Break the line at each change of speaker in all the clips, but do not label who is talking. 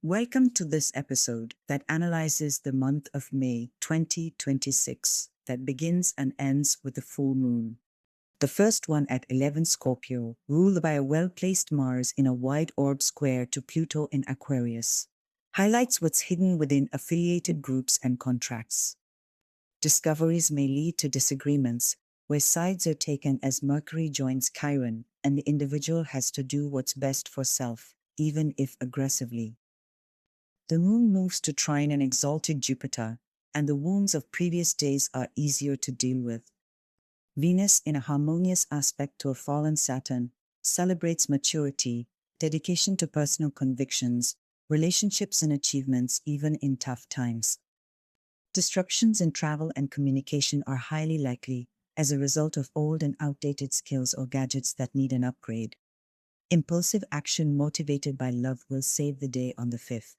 Welcome to this episode that analyzes the month of May 2026 that begins and ends with the full moon. The first one at 11 Scorpio, ruled by a well-placed Mars in a wide orb square to Pluto in Aquarius, highlights what's hidden within affiliated groups and contracts. Discoveries may lead to disagreements, where sides are taken as Mercury joins Chiron and the individual has to do what's best for self, even if aggressively. The moon moves to trine an exalted Jupiter, and the wounds of previous days are easier to deal with. Venus, in a harmonious aspect to a fallen Saturn, celebrates maturity, dedication to personal convictions, relationships and achievements even in tough times. Disruptions in travel and communication are highly likely as a result of old and outdated skills or gadgets that need an upgrade. Impulsive action motivated by love will save the day on the 5th.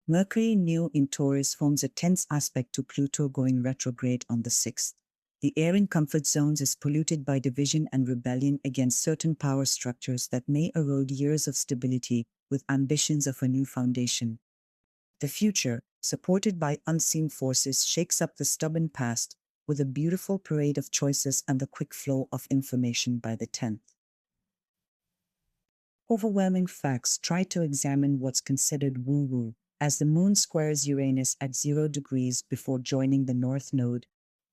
Mercury new in Taurus forms a tense aspect to Pluto going retrograde on the 6th. The air in comfort zones is polluted by division and rebellion against certain power structures that may erode years of stability with ambitions of a new foundation. The future, supported by unseen forces, shakes up the stubborn past with a beautiful parade of choices and the quick flow of information by the 10th. Overwhelming facts try to examine what's considered woo-woo, as the moon squares Uranus at 0 degrees before joining the North Node,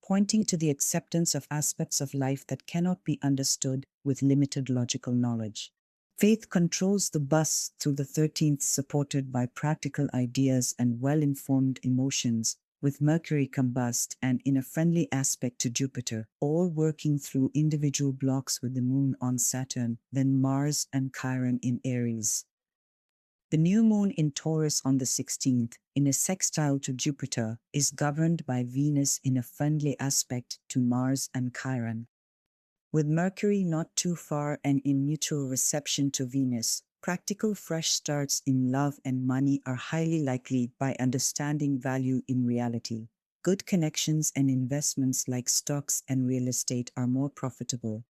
pointing to the acceptance of aspects of life that cannot be understood with limited logical knowledge. Faith controls the bus through the 13th, supported by practical ideas and well-informed emotions, with Mercury combust and in a friendly aspect to Jupiter, all working through individual blocks with the moon on Saturn, then Mars and Chiron in Aries. The new moon in Taurus on the 16th, in a sextile to Jupiter, is governed by Venus in a friendly aspect to Mars and Chiron. With Mercury not too far and in mutual reception to Venus, practical fresh starts in love and money are highly likely by understanding value in reality. Good connections and investments like stocks and real estate are more profitable.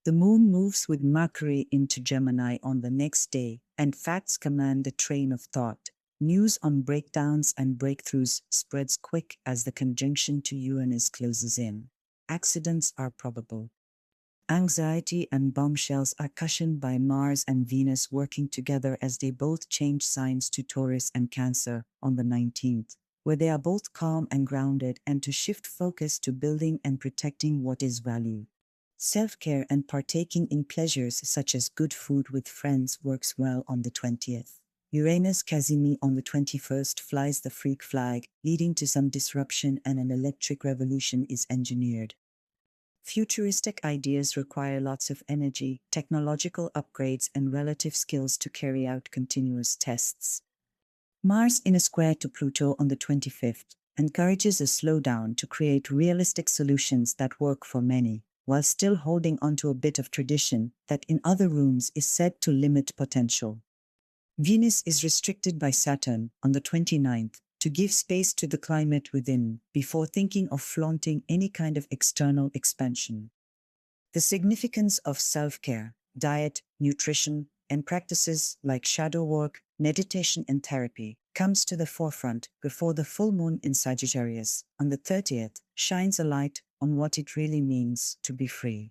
The moon moves with Mercury into Gemini on the next day, and facts command the train of thought. News on breakdowns and breakthroughs spreads quick as the conjunction to Uranus closes in. Accidents are probable. Anxiety and bombshells are cushioned by Mars and Venus working together as they both change signs to Taurus and Cancer on the 19th, where they are both calm and grounded, and to shift focus to building and protecting what is valued. Self-care and partaking in pleasures such as good food with friends works well on the 20th. Uranus Casimir on the 21st flies the freak flag, leading to some disruption, and an electric revolution is engineered. Futuristic ideas require lots of energy, technological upgrades, and relative skills to carry out continuous tests. Mars in a square to Pluto on the 25th encourages a slowdown to create realistic solutions that work for many, while still holding onto a bit of tradition that in other rooms is said to limit potential. Venus is restricted by Saturn on the 29th to give space to the climate within before thinking of flaunting any kind of external expansion. The significance of self-care, diet, nutrition, and practices like shadow work, meditation, and therapy comes to the forefront before the full moon in Sagittarius on the 30th shines a light on what it really means to be free.